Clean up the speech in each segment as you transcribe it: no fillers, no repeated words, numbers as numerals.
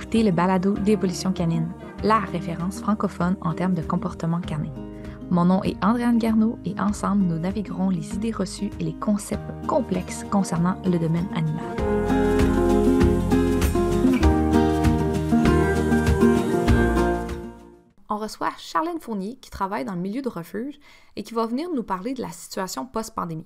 écoutez le balado d'Évolution canine, la référence francophone en termes de comportement canin. Mon nom est Andréane Garneau et ensemble, nous naviguerons les idées reçues et les concepts complexes concernant le domaine animal. On reçoit Charlène Fournier qui travaille dans le milieu de refuge et qui va venir nous parler de la situation post-pandémie.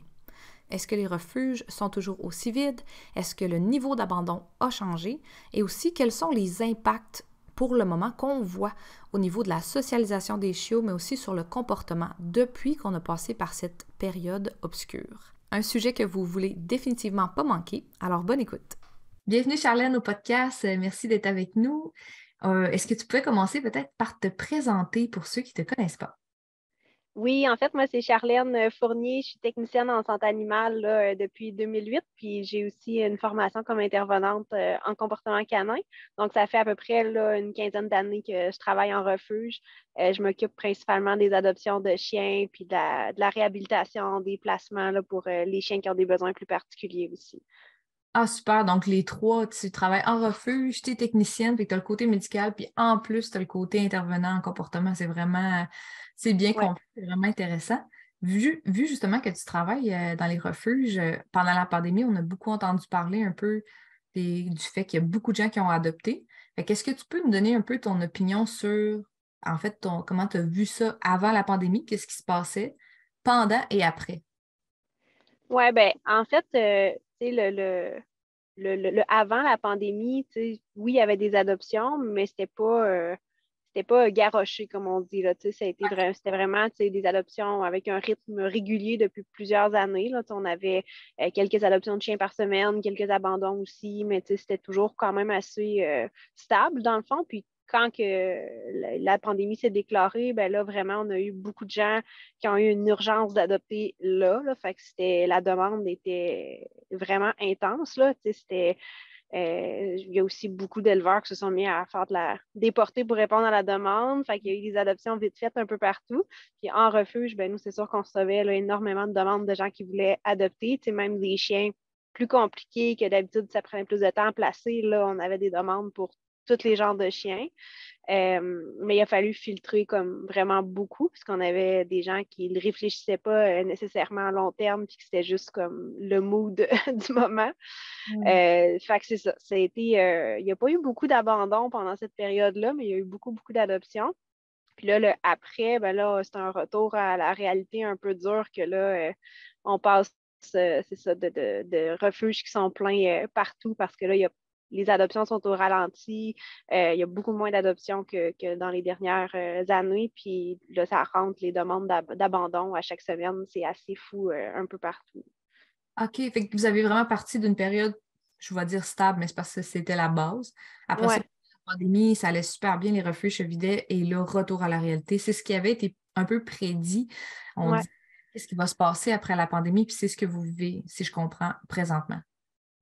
Est-ce que les refuges sont toujours aussi vides? Est-ce que le niveau d'abandon a changé? Et aussi, quels sont les impacts pour le moment qu'on voit au niveau de la socialisation des chiots, mais aussi sur le comportement depuis qu'on a passé par cette période obscure? Un sujet que vous voulez définitivement pas manquer, alors bonne écoute. Bienvenue Charlène au podcast, merci d'être avec nous. Est-ce que tu pourrais commencer peut-être par te présenter pour ceux qui ne te connaissent pas? Oui, en fait, moi, c'est Charlène Fournier. Je suis technicienne en santé animale là, depuis 2008, puis j'ai aussi une formation comme intervenante en comportement canin. Donc, ça fait à peu près là, une quinzaine d'années que je travaille en refuge. Je m'occupe principalement des adoptions de chiens, puis de la réhabilitation, des placements là, pour les chiens qui ont des besoins plus particuliers aussi. Ah, super. Donc, les trois, tu travailles en refuge, tu es technicienne, puis tu as le côté médical, puis en plus, tu as le côté intervenant en comportement. C'est bien Ouais. compris, c'est vraiment intéressant. Vu justement que tu travailles dans les refuges, pendant la pandémie, on a beaucoup entendu parler un peu du fait qu'il y a beaucoup de gens qui ont adopté. Qu'est-ce que tu peux nous donner un peu ton opinion sur, en fait, comment tu as vu ça avant la pandémie, qu'est-ce qui se passait pendant et après? Ouais, ben, en fait, tu sais, le avant la pandémie, tu sais, oui, il y avait des adoptions, mais c'était pas garroché, comme on dit, là, tu sais, c'était vraiment, tu sais, des adoptions avec un rythme régulier depuis plusieurs années, là, tu sais, on avait quelques adoptions de chiens par semaine, quelques abandons aussi, mais tu sais, c'était toujours quand même assez stable, dans le fond, puis quand que la pandémie s'est déclarée, ben là, vraiment, on a eu beaucoup de gens qui ont eu une urgence d'adopter là, fait que la demande était vraiment intense, là, tu sais, il y a aussi beaucoup d'éleveurs qui se sont mis à faire des portées pour répondre à la demande. Fait qu'il y a eu des adoptions vite faites un peu partout. Puis en refuge, ben nous, c'est sûr qu'on recevait là, énormément de demandes de gens qui voulaient adopter, tu sais, même des chiens plus compliqués que d'habitude, ça prenait plus de temps à placer. Là, on avait des demandes pour tous les genres de chiens. Mais il a fallu filtrer comme vraiment beaucoup, puisqu'on avait des gens qui ne réfléchissaient pas nécessairement à long terme, puis que c'était juste comme le mood du moment. Fait que c'est ça. Il n'y a pas eu beaucoup d'abandon pendant cette période-là, mais il y a eu beaucoup, beaucoup d'adoptions. Puis là, le après, ben là, c'est un retour à la réalité un peu dure que là, on passe, c'est ça, de refuges qui sont pleins partout parce que là, les adoptions sont au ralenti. Il y a beaucoup moins d'adoptions que dans les dernières années. Puis là, ça rentre les demandes d'abandon à chaque semaine. C'est assez fou un peu partout. OK, fait que vous avez vraiment parti d'une période, je vais dire stable, mais c'est parce que c'était la base. Après ça, Ouais, la pandémie, ça allait super bien, les refuges se vidaient et là, retour à la réalité. C'est ce qui avait été un peu prédit. On ouais. dit qu'est-ce qui va se passer après la pandémie, puis c'est ce que vous vivez, si je comprends, présentement.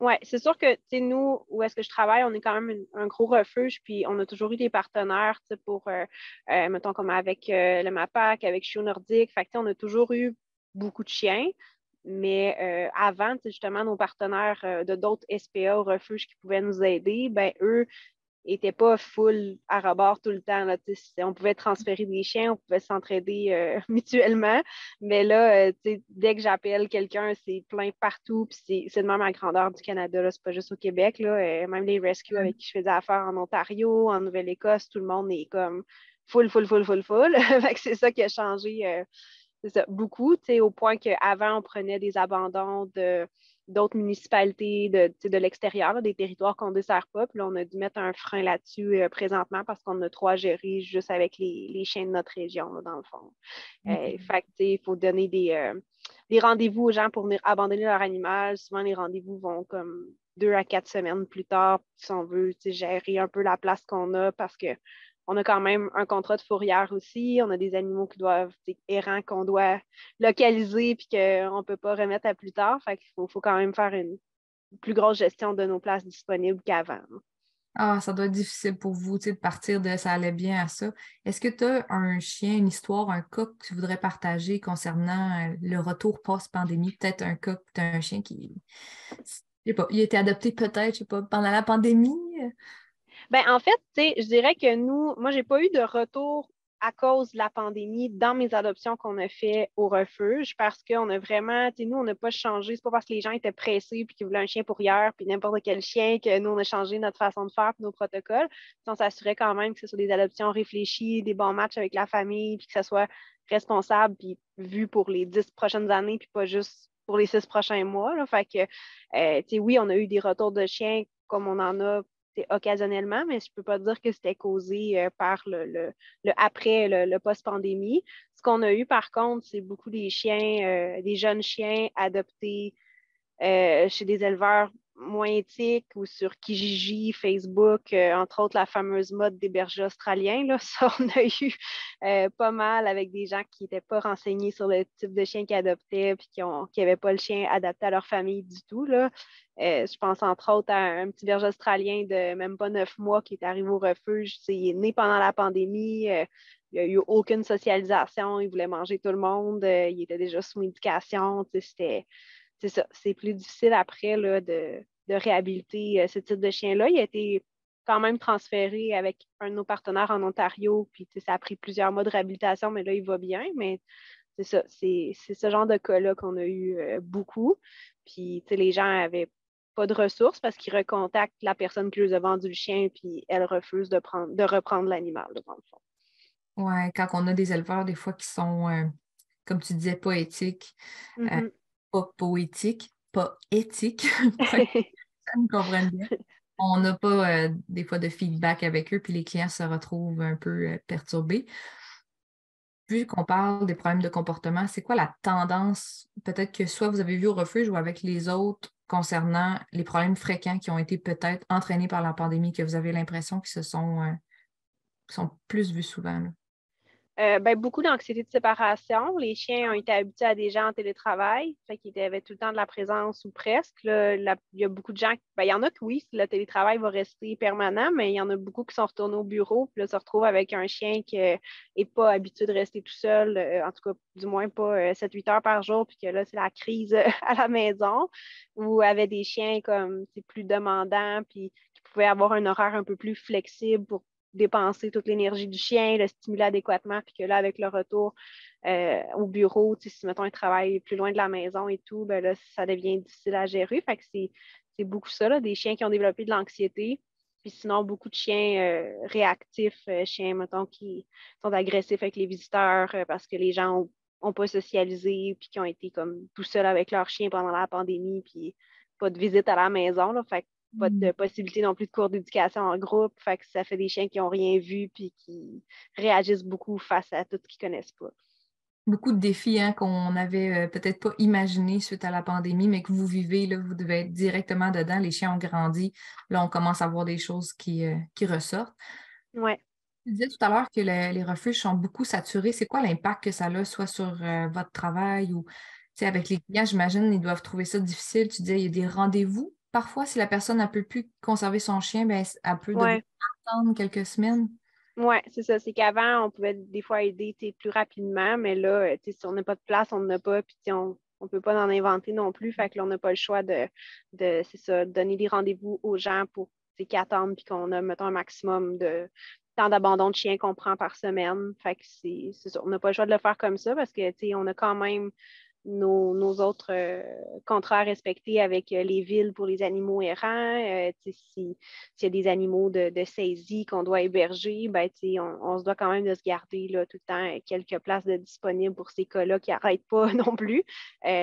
Oui, c'est sûr que, tu sais, nous, où est-ce que je travaille, on est quand même un gros refuge, puis on a toujours eu des partenaires, tu sais, pour, mettons, comme avec le MAPAC, avec Chiot Nordique. Fait que, tu sais, on a toujours eu beaucoup de chiens, mais avant, tu sais, justement, nos partenaires de d'autres SPA au refuge qui pouvaient nous aider, ben eux, n'était pas full à rebord tout le temps. Là, on pouvait transférer des chiens, on pouvait s'entraider mutuellement. Mais là, dès que j'appelle quelqu'un, c'est plein partout. Puis c'est de même à la grandeur du Canada. Ce n'est pas juste au Québec. Là, même les rescues avec qui je faisais affaire en Ontario, en Nouvelle-Écosse, tout le monde est comme full, full, full, full, full. C'est ça qui a changé. C'est ça, beaucoup, au point qu'avant, on prenait des abandons d'autres municipalités de l'extérieur, là, des territoires qu'on ne dessert pas. Puis là, on a dû mettre un frein là-dessus présentement parce qu'on a trop à gérer juste avec les chiens de notre région, là, dans le fond. Fait que, il faut donner des rendez-vous aux gens pour venir abandonner leur animal. Souvent, les rendez-vous vont comme 2 à 4 semaines plus tard si on veut gérer un peu la place qu'on a parce que on a quand même un contrat de fourrière aussi. On a des animaux qui doivent, errants qu'on doit localiser puis qu'on ne peut pas remettre à plus tard. Fait qu'il faut quand même faire une plus grosse gestion de nos places disponibles qu'avant. Ah, ça doit être difficile pour vous, tu sais, de partir de ça allait bien à ça. Est-ce que tu as un chien, une histoire, un cas que tu voudrais partager concernant le retour post-pandémie? Peut-être un cas que tu as un chien qui, je sais pas, il a été adopté peut-être, je sais pas, pendant la pandémie? Ben, en fait, tu sais, je dirais que moi, j'ai pas eu de retour à cause de la pandémie dans mes adoptions qu'on a fait au refuge parce qu'on a vraiment, tu sais, nous, on n'a pas changé. C'est pas parce que les gens étaient pressés puis qu'ils voulaient un chien pour hier puis n'importe quel chien que nous, on a changé notre façon de faire puis nos protocoles. Puis on s'assurait quand même que ce soit des adoptions réfléchies, des bons matchs avec la famille puis que ça soit responsable puis vu pour les 10 prochaines années puis pas juste pour les 6 prochains mois, là. Fait que, tu sais, oui, on a eu des retours de chiens comme on en a occasionnellement, mais je ne peux pas dire que c'était causé par le après, le post-pandémie. Ce qu'on a eu, par contre, c'est beaucoup des chiens, des jeunes chiens adoptés chez des éleveurs moins éthiques ou sur Kijiji, Facebook, entre autres la fameuse mode des bergers australiens. Là. Ça, on a eu pas mal avec des gens qui n'étaient pas renseignés sur le type de chien qu'ils adoptaient et qui n'avaient pas le chien adapté à leur famille du tout. Là. Je pense entre autres à un petit berger australien de même pas 9 mois qui est arrivé au refuge. Il est né pendant la pandémie. Il n'y a eu aucune socialisation. Il voulait manger tout le monde. Il était déjà sous médication. C'est ça. C'est plus difficile après là, de réhabiliter ce type de chien-là. Il a été quand même transféré avec un de nos partenaires en Ontario. Puis ça a pris plusieurs mois de réhabilitation, mais là, il va bien. Mais c'est ça. C'est ce genre de cas-là qu'on a eu beaucoup. Puis les gens n'avaient pas de ressources parce qu'ils recontactent la personne qui leur a vendu le chien, puis elle refuse de reprendre l'animal, là, dans le fond. Ouais, quand on a des éleveurs, des fois, qui sont, comme tu disais, pas éthiques, Mm-hmm. pas poétiques, pas éthiques, pour que les personnes comprennent bien. On n'a pas des fois de feedback avec eux, puis les clients se retrouvent un peu perturbés. Vu qu'on parle des problèmes de comportement, c'est quoi la tendance, peut-être que soit vous avez vu au refuge ou avec les autres, concernant les problèmes fréquents qui ont été peut-être entraînés par la pandémie, que vous avez l'impression qu'ils sont plus vus souvent, là? Ben, beaucoup d'anxiété de séparation. Les chiens ont été habitués à des gens en télétravail, fait qu'ils avaient tout le temps de la présence ou presque. Là, il y a beaucoup de gens, ben, il y en a que oui, le télétravail va rester permanent, mais il y en a beaucoup qui sont retournés au bureau, puis là, se retrouvent avec un chien qui n'est pas habitué de rester tout seul, en tout cas, du moins pas 7-8 heures par jour, puis que là, c'est la crise à la maison, ou avec des chiens comme c'est plus demandants, puis qui pouvaient avoir un horaire un peu plus flexible pour dépenser toute l'énergie du chien, le stimuler adéquatement, puis que là, avec le retour au bureau, si, mettons, il travaille plus loin de la maison et tout, ben là, ça devient difficile à gérer. Fait que c'est beaucoup ça, là, des chiens qui ont développé de l'anxiété. Puis sinon, beaucoup de chiens réactifs, chiens, mettons, qui sont agressifs avec les visiteurs parce que les gens ont pas socialisé, puis qui ont été comme tout seuls avec leurs chiens pendant la pandémie, puis pas de visite à la maison. Là, fait que pas de possibilité non plus de cours d'éducation en groupe. Fait que ça fait des chiens qui n'ont rien vu puis qui réagissent beaucoup face à tout ce qu'ils ne connaissent pas. Beaucoup de défis hein, qu'on n'avait peut-être pas imaginé suite à la pandémie, mais que vous vivez, là, vous devez être directement dedans. Les chiens ont grandi. Là, on commence à voir des choses qui ressortent. Ouais. Tu disais tout à l'heure que les refuges sont beaucoup saturés. C'est quoi l'impact que ça a, soit sur votre travail ou avec les clients, j'imagine, ils doivent trouver ça difficile. Tu disais, il y a des rendez-vous. Parfois, si la personne ne peut plus conserver son chien, ben, elle peut devoir Ouais. attendre quelques semaines. Oui, c'est ça. C'est qu'avant, on pouvait des fois aider plus rapidement, mais là, si on n'a pas de place, on n'en a pas, puis on ne peut pas en inventer non plus. Fait que là, on n'a pas le choix c'est ça, donner des rendez-vous aux gens pour qu'ils attendent, puis qu'on a, mettons, un maximum de temps d'abandon de chien qu'on prend par semaine. Fait que c'est ça. On n'a pas le choix de le faire comme ça parce que, on a quand même nos autres contrats à respecter avec les villes pour les animaux errants. S'il y a des animaux de saisie qu'on doit héberger, ben, on se doit quand même de se garder là, tout le temps quelques places de disponibles pour ces cas-là qui n'arrêtent pas non plus.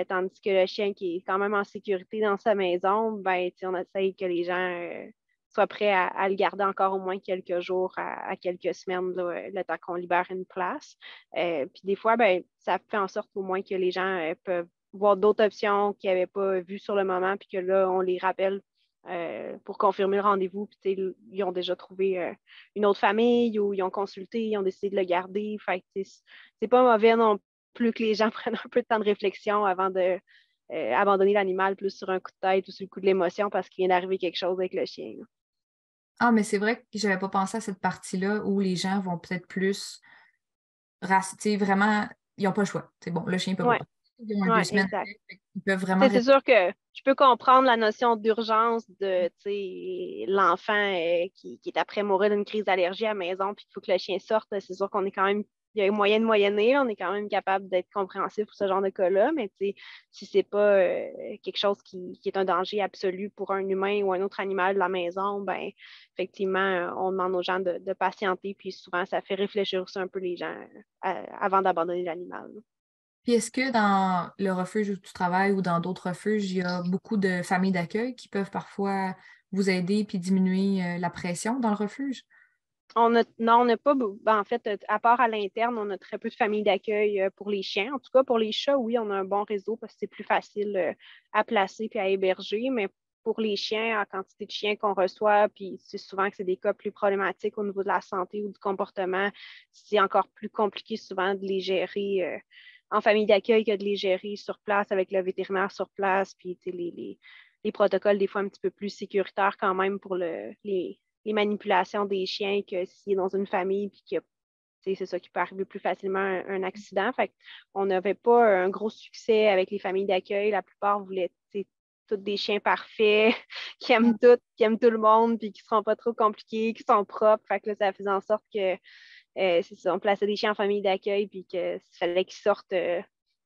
Tandis que le chien qui est quand même en sécurité dans sa maison, ben, on essaye que les gens soient prêts à le garder encore au moins quelques jours à quelques semaines, là, le temps qu'on libère une place. Puis des fois, ben, ça fait en sorte au moins que les gens peuvent voir d'autres options qu'ils n'avaient pas vues sur le moment, puis que là, on les rappelle pour confirmer le rendez-vous. Puis ils ont déjà trouvé une autre famille ou ils ont consulté, ils ont décidé de le garder. Fait que c'est pas mauvais non plus que les gens prennent un peu de temps de réflexion avant de abandonner l'animal plus sur un coup de tête ou sur le coup de l'émotion parce qu'il vient d'arriver quelque chose avec le chien. Là. Ah, mais c'est vrai que j'avais pas pensé à cette partie-là où les gens vont peut-être plus vraiment, ils n'ont pas le choix. C'est bon, le chien peut pas Ouais, partir. Ils ont un deux ouais, semaines exact. avec, ils peuvent vraiment C'est sûr que je peux comprendre la notion d'urgence de l'enfant qui est après mourir d'une crise d'allergie à la maison, puis il faut que le chien sorte. C'est sûr qu'on est quand même, il y a moyen de moyenner, là, on est quand même capable d'être compréhensif pour ce genre de cas-là, mais si c'est pas quelque chose qui est un danger absolu pour un humain ou un autre animal de la maison, ben effectivement, on demande aux gens de patienter, puis souvent, ça fait réfléchir aussi un peu les gens avant d'abandonner l'animal. Puis est-ce que dans le refuge où tu travailles ou dans d'autres refuges, il y a beaucoup de familles d'accueil qui peuvent parfois vous aider puis diminuer la pression dans le refuge? Non, on n'a pas, en fait, à part à l'interne, on a très peu de familles d'accueil pour les chiens. En tout cas, pour les chats, oui, on a un bon réseau parce que c'est plus facile à placer puis à héberger, mais pour les chiens, la quantité de chiens qu'on reçoit, puis c'est souvent que c'est des cas plus problématiques au niveau de la santé ou du comportement, c'est encore plus compliqué souvent de les gérer en famille d'accueil que de les gérer sur place avec le vétérinaire sur place, puis les protocoles des fois un petit peu plus sécuritaires quand même pour les manipulations des chiens que s'il est dans une famille puis que c'est ça qui peut arriver plus facilement un accident. Fait on n'avait pas un gros succès avec les familles d'accueil. La plupart voulaient tous des chiens parfaits, qui aiment tout le monde, puis qui ne seront pas trop compliqués, qui sont propres. Fait que là, ça faisait en sorte que c'est ça, on plaçait des chiens en famille d'accueil, puis qu'il fallait qu'ils sortent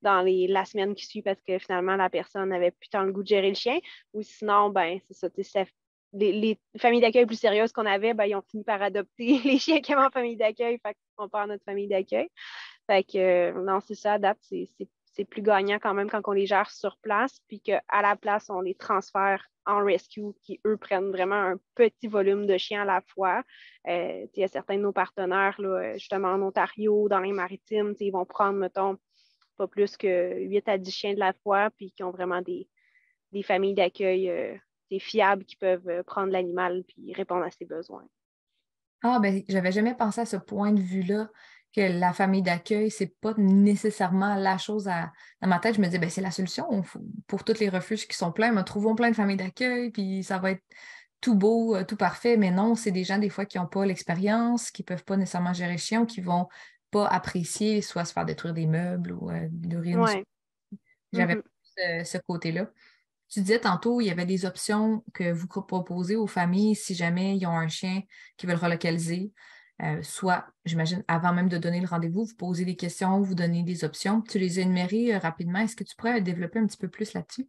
dans la semaine qui suit parce que finalement, la personne n'avait plus tant le goût de gérer le chien. Ou sinon, ben, c'est ça, les familles d'accueil plus sérieuses qu'on avait, ben, ils ont fini par adopter les chiens qui avaient en famille d'accueil, fait qu'on perd notre famille d'accueil. Fait que, non, c'est ça, à date, c'est plus gagnant quand même quand on les gère sur place, puis qu'à la place, on les transfère en rescue, qui, eux, prennent vraiment un petit volume de chiens à la fois. Il y a certains de nos partenaires, là, justement en Ontario, dans les maritimes, ils vont prendre, mettons, pas plus que 8 à 10 chiens de la fois, puis qui ont vraiment des familles d'accueil fiables qui peuvent prendre l'animal puis répondre à ses besoins. Ah, ben, j'avais jamais pensé à ce point de vue-là, que la famille d'accueil, c'est pas nécessairement la chose à. Dans ma tête, je me disais, ben, c'est la solution pour tous les refuges qui sont pleins. Mais trouvons plein de familles d'accueil, puis ça va être tout beau, tout parfait. Mais non, c'est des gens, des fois, qui n'ont pas l'expérience, qui peuvent pas nécessairement gérer le chien, ou qui vont pas apprécier, soit se faire détruire des meubles ou de l'urine. Ouais. J'avais Mhm. ce côté-là. Tu disais tantôt, il y avait des options que vous proposez aux familles si jamais ils ont un chien qui veulent relocaliser. Soit, j'imagine, avant même de donner le rendez-vous, vous posez des questions, vous donnez des options. Tu les as énumérées rapidement. Est-ce que tu pourrais développer un petit peu plus là-dessus?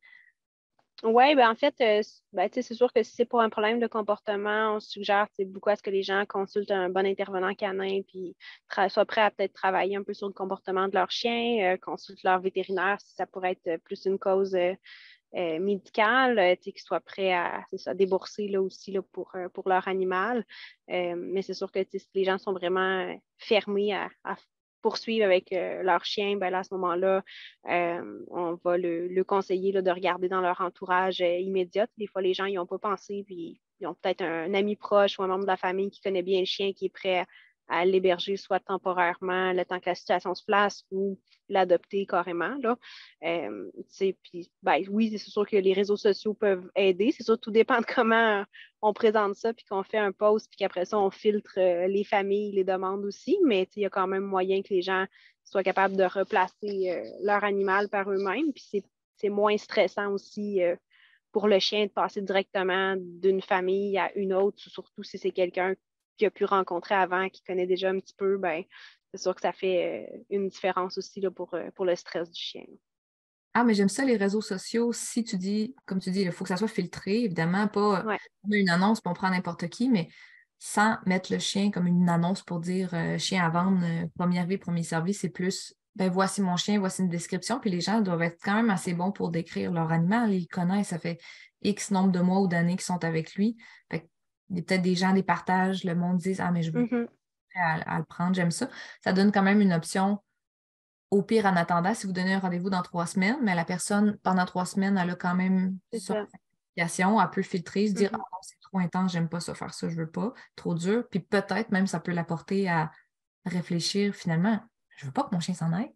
Oui, ben en fait, ben, c'est sûr que si c'est pour un problème de comportement, on suggère beaucoup à ce que les gens consultent un bon intervenant canin puis soient prêts à peut-être travailler un peu sur le comportement de leur chien, consultent leur vétérinaire si ça pourrait être plus une cause médicale, qu'ils soient prêts à débourser là, aussi là, pour leur animal. Mais c'est sûr que si les gens sont vraiment fermés à poursuivre avec leur chien, ben là, à ce moment-là, on va le conseiller là, de regarder dans leur entourage immédiat. Des fois, les gens n'y ont pas pensé, puis ils ont peut-être un ami proche ou un membre de la famille qui connaît bien le chien, qui est prêt à l'héberger, soit temporairement, le temps que la situation se place, ou l'adopter carrément. Là. Puis, ben, oui, c'est sûr que les réseaux sociaux peuvent aider. C'est sûr, tout dépend de comment on présente ça, puis qu'on fait un post, puis qu'après ça, on filtre les familles, les demandes aussi. Mais il y a quand même moyen que les gens soient capables de replacer leur animal par eux-mêmes. Puis c'est moins stressant aussi pour le chien de passer directement d'une famille à une autre, surtout si c'est quelqu'un qui a pu rencontrer avant, qui connaît déjà un petit peu, ben, c'est sûr que ça fait une différence aussi là, pour le stress du chien. Ah, mais j'aime ça, les réseaux sociaux. Si tu dis, comme tu dis, il faut que ça soit filtré, évidemment, pas Ouais. une annonce, puis on prend n'importe qui, mais sans mettre le chien comme une annonce pour dire chien à vendre, premier arrivé, premier servi, c'est plus, ben voici mon chien, voici une description, puis les gens doivent être quand même assez bons pour décrire leur animal. Ils connaissent, ça fait X nombre de mois ou d'années qu'ils sont avec lui. Fait que, il y a peut-être des gens, des partages, le monde dit, ah, mais je veux Mhm. à le prendre, j'aime ça. Ça donne quand même une option au pire, en attendant, si vous donnez un rendez-vous dans 3 semaines, mais la personne, pendant 3 semaines, elle a quand même C'est son ça. application, elle peut filtrer, se dire, ah Mhm. non, c'est trop intense, j'aime pas ça, faire ça, je veux pas, trop dur. Puis peut-être même ça peut l'apporter à réfléchir finalement, je veux pas que mon chien s'en aille.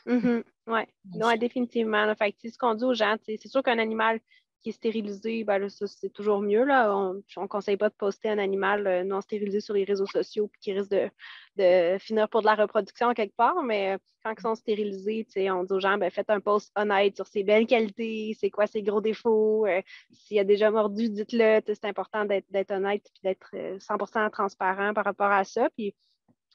Mhm. Ouais. Mon Ouais, chien. définitivement. Là. Fait que, ce qu'on dit aux gens, c'est sûr qu'un animal qui est stérilisé, ben là, ça, c'est toujours mieux. Là. On ne conseille pas de poster un animal non stérilisé sur les réseaux sociaux puis qui risque de finir pour de la reproduction quelque part. Mais quand ils sont stérilisés, on dit aux gens, ben, faites un post honnête sur ses belles qualités, c'est quoi ses gros défauts. S'il a déjà mordu, dites-le. C'est important d'être honnête et d'être 100% transparent par rapport à ça. Puis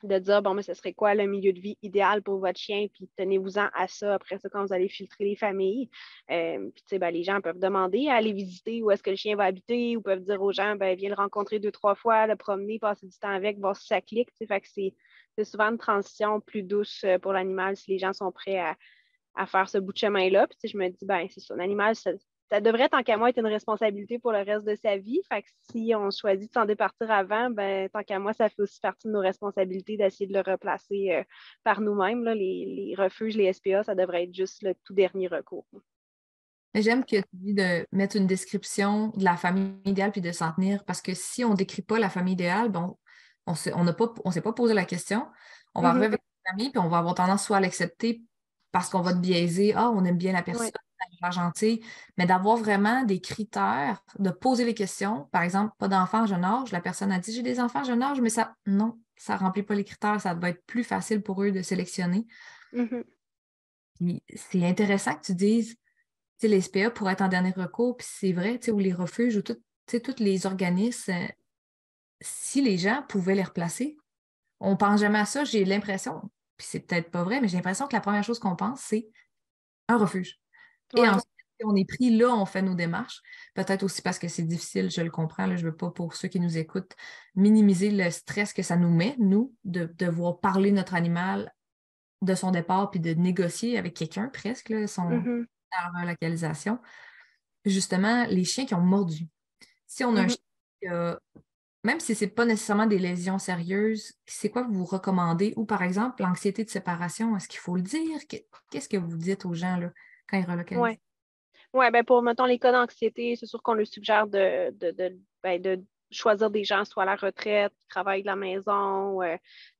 de dire, bon, mais ce serait quoi le milieu de vie idéal pour votre chien, puis tenez-vous-en à ça après ça quand vous allez filtrer les familles. Puis, tu sais, ben, les gens peuvent demander à aller visiter où est-ce que le chien va habiter, ou peuvent dire aux gens, ben, viens le rencontrer 2, 3 fois, le promener, passer du temps avec, voir si ça clique. Fait que c'est souvent une transition plus douce pour l'animal si les gens sont prêts à faire ce bout de chemin-là. Puis, je me dis, ben, c'est ça, un animal, ça devrait, tant qu'à moi, être une responsabilité pour le reste de sa vie. Fait que si on choisit de s'en départir avant, ben, tant qu'à moi, ça fait aussi partie de nos responsabilités d'essayer de le replacer par nous-mêmes. Là. Les refuges, les SPA, ça devrait être juste le tout dernier recours. J'aime que tu dis de mettre une description de la famille idéale puis de s'en tenir, parce que si on ne décrit pas la famille idéale, bon, on ne s'est pas posé la question. On va arriver avec une famille puis on va avoir tendance soit à l'accepter parce qu'on va te biaiser. Ah, on aime bien la personne, Ouais. elle a l'air gentille. Mais d'avoir vraiment des critères, de poser les questions. Par exemple, pas d'enfants jeune âge. La personne a dit j'ai des enfants jeune âge, mais ça, non, ça ne remplit pas les critères. Ça va être plus facile pour eux de sélectionner. Mhm. Puis c'est intéressant que tu dises les SPA pourraient être en dernier recours, puis c'est vrai, ou les refuges, ou tous les organismes, si les gens pouvaient les replacer, on ne pense jamais à ça, j'ai l'impression, puis c'est peut-être pas vrai, mais j'ai l'impression que la première chose qu'on pense, c'est un refuge. Et Ouais. ensuite, si on est pris là, on fait nos démarches. Peut-être aussi parce que c'est difficile, je le comprends, là, je ne veux pas, pour ceux qui nous écoutent, minimiser le stress que ça nous met, nous, de devoir parler notre animal de son départ, puis de négocier avec quelqu'un presque, là, Mhm. la relocalisation. Justement, les chiens qui ont mordu. Si on a un Mhm. chien qui a, même si ce n'est pas nécessairement des lésions sérieuses, c'est quoi que vous recommandez? Ou par exemple, l'anxiété de séparation, est-ce qu'il faut le dire? Qu'est-ce que vous dites aux gens là, quand ils relocalisent? Ouais. Ouais, ben pour, mettons, les cas d'anxiété, c'est sûr qu'on leur suggère de choisir des gens, soit à la retraite, qui travaillent de la maison,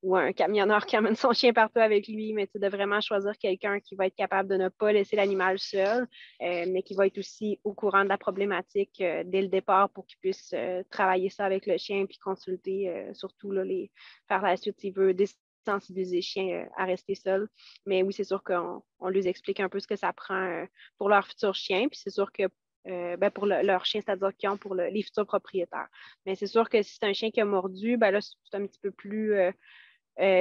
ou un camionneur qui amène son chien partout avec lui, mais de vraiment choisir quelqu'un qui va être capable de ne pas laisser l'animal seul, mais qui va être aussi au courant de la problématique dès le départ pour qu'il puisse travailler ça avec le chien, puis consulter surtout là, par la suite s'il veut sensibiliser les chiens à rester seuls. Mais oui, c'est sûr qu'on leur explique un peu ce que ça prend pour leur futur chien. Puis c'est sûr que ben pour leur chien, c'est-à-dire qu'ils ont pour les futurs propriétaires. Mais c'est sûr que si c'est un chien qui a mordu, ben là, c'est un petit peu plus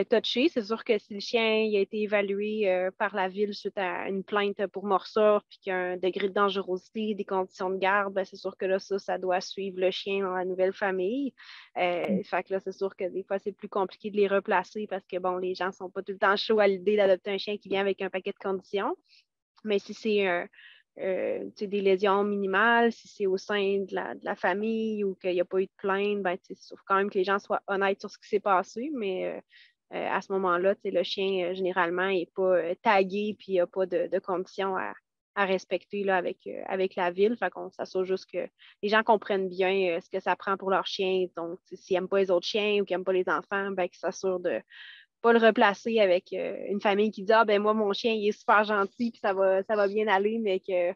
touché. C'est sûr que si le chien il a été évalué par la ville suite à une plainte pour morsure, puis qu'il y a un degré de dangerosité, des conditions de garde, ben c'est sûr que là, ça doit suivre le chien dans la nouvelle famille. Fait que là, c'est sûr que des fois, c'est plus compliqué de les replacer parce que, bon, les gens ne sont pas tout le temps chauds à l'idée d'adopter un chien qui vient avec un paquet de conditions. Mais si c'est des lésions minimales, si c'est au sein de la famille ou qu'il n'y a pas eu de plainte, ben, il faut quand même que les gens soient honnêtes sur ce qui s'est passé. Mais à ce moment-là, le chien, généralement, n'est pas tagué puis il n'y a pas de conditions à respecter là, avec la ville. Fait qu'on s'assure juste que les gens comprennent bien ce que ça prend pour leur chien. Donc, s'ils n'aiment pas les autres chiens ou qu'ils n'aiment pas les enfants, ben, qu'ils s'assurent de pas le replacer avec une famille qui dit ah ben moi mon chien il est super gentil puis ça va bien aller mais que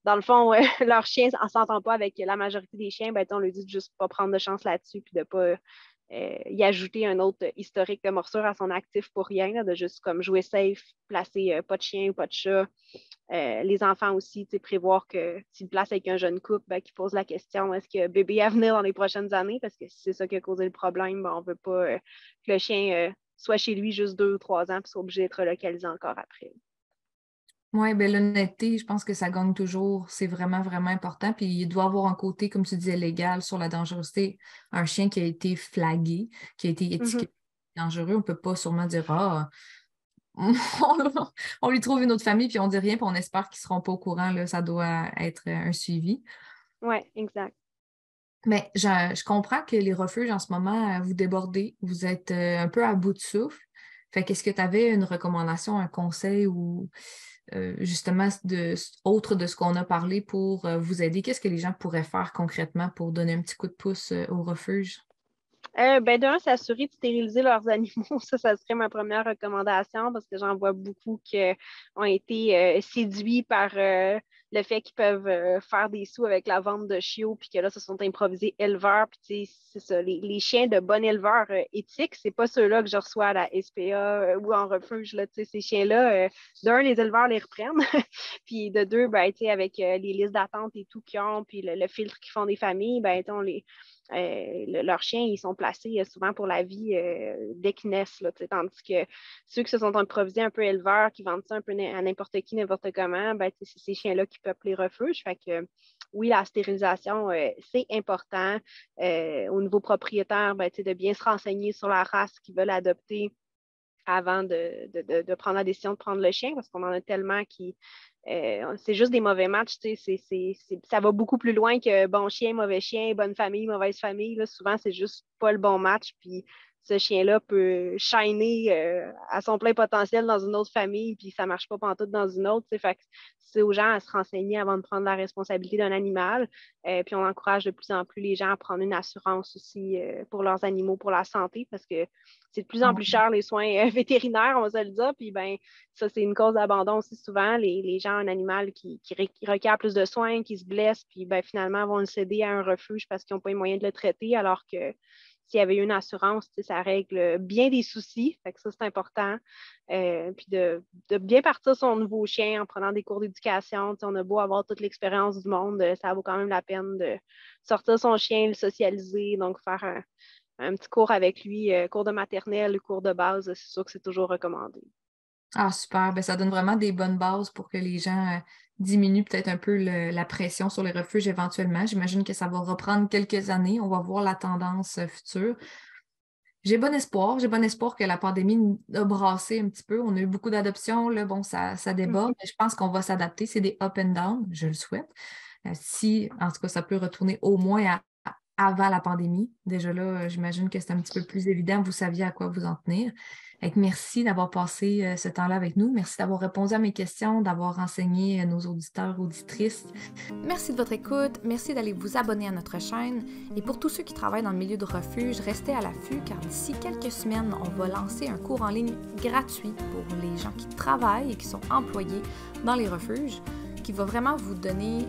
dans le fond leur chien ne s'entend pas avec la majorité des chiens, ben on lui dit de juste pas prendre de chance là-dessus puis de pas y ajouter un autre historique de morsure à son actif pour rien, là, de juste comme jouer safe, placer pas de chien ou pas de chat. Les enfants aussi, prévoir que s'ils placent avec un jeune couple, ben, qu'ils posent la question est-ce que bébé à venir dans les prochaines années? Parce que si c'est ça qui a causé le problème, ben, on ne veut pas que le chien soit chez lui juste 2 ou 3 ans puis soit obligé d'être relocalisé encore après. Oui, bien l'honnêteté, je pense que ça gagne toujours. C'est vraiment, vraiment important. Puis il doit avoir un côté, comme tu disais, légal sur la dangerosité. Un chien qui a été flagué, qui a été Mhm. étiqueté dangereux, on ne peut pas sûrement dire ah, on lui trouve une autre famille, puis on dit rien, puis on espère qu'ils ne seront pas au courant. Là, ça doit être un suivi. Oui, exact. Mais je comprends que les refuges en ce moment, vous débordez, vous êtes un peu à bout de souffle. Fait qu'est-ce que tu avais une recommandation, un conseil ou justement autre de ce qu'on a parlé pour vous aider? Qu'est-ce que les gens pourraient faire concrètement pour donner un petit coup de pouce au refuge? Ben d'un, s'assurer de stériliser leurs animaux, ça serait ma première recommandation parce que j'en vois beaucoup qui ont été séduits par le fait qu'ils peuvent faire des sous avec la vente de chiots, puis que là, se sont improvisés éleveurs. Puis, c'est ça, les chiens de bon éleveur éthique, c'est pas ceux-là que je reçois à la SPA ou en refuge. Là, ces chiens-là, d'un, les éleveurs les reprennent. Puis de deux, ben, avec les listes d'attente et tout qu'ils ont, puis le filtre qu'ils font des familles, ben, leurs chiens, ils sont placés souvent pour la vie dès qu'ils naissent. Là, tandis que ceux qui se sont improvisés un peu éleveurs, qui vendent ça un peu à n'importe qui, n'importe comment, ben, c'est ces chiens-là qui peuplent les refuges. Fait que oui, la stérilisation, c'est important. Au niveau propriétaire, ben, de bien se renseigner sur la race qu'ils veulent adopter avant de prendre la décision de prendre le chien, parce qu'on en a tellement qui... c'est juste des mauvais matchs, ça va beaucoup plus loin que bon chien, mauvais chien, bonne famille, mauvaise famille. Là, souvent, c'est juste pas le bon match, puis ce chien-là peut shiner à son plein potentiel dans une autre famille, puis ça marche pas pantoute dans une autre. Fait que c'est aux gens à se renseigner avant de prendre la responsabilité d'un animal. Puis on encourage de plus en plus les gens à prendre une assurance aussi pour leurs animaux, pour la santé, parce que c'est de plus en plus cher les soins vétérinaires, on va se le dire. Puis ben, ça, c'est une cause d'abandon aussi souvent. Les gens, un animal qui requiert plus de soins, qui se blesse, puis ben, finalement vont le céder à un refuge parce qu'ils n'ont pas les moyens de le traiter, alors que s'il y avait eu une assurance, ça règle bien des soucis. Fait que ça, c'est important. Puis de bien partir son nouveau chien en prenant des cours d'éducation. On a beau avoir toute l'expérience du monde, ça vaut quand même la peine de sortir son chien, le socialiser, donc faire un petit cours avec lui, cours de maternelle, cours de base, c'est sûr que c'est toujours recommandé. Ah, super. Ben, ça donne vraiment des bonnes bases pour que les gens diminuent peut-être un peu la pression sur les refuges éventuellement. J'imagine que ça va reprendre quelques années. On va voir la tendance future. J'ai bon espoir. J'ai bon espoir que la pandémie a brassé un petit peu. On a eu beaucoup d'adoptions. Là, bon, ça déborde, mais je pense qu'on va s'adapter. C'est des up and down, je le souhaite. Si, en tout cas, ça peut retourner au moins avant la pandémie. Déjà là, j'imagine que c'est un petit peu plus évident. Vous saviez à quoi vous en tenir. Merci d'avoir passé ce temps-là avec nous. Merci d'avoir répondu à mes questions, d'avoir renseigné nos auditeurs, auditrices. Merci de votre écoute. Merci d'aller vous abonner à notre chaîne. Et pour tous ceux qui travaillent dans le milieu de refuge, restez à l'affût car d'ici quelques semaines, on va lancer un cours en ligne gratuit pour les gens qui travaillent et qui sont employés dans les refuges, qui va vraiment vous donner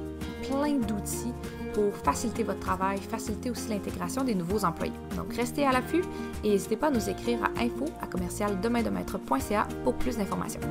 plein d'outils pour faciliter votre travail, faciliter aussi l'intégration des nouveaux employés. Donc, restez à l'affût et n'hésitez pas à nous écrire à info@commercialdemaindemaître.ca pour plus d'informations.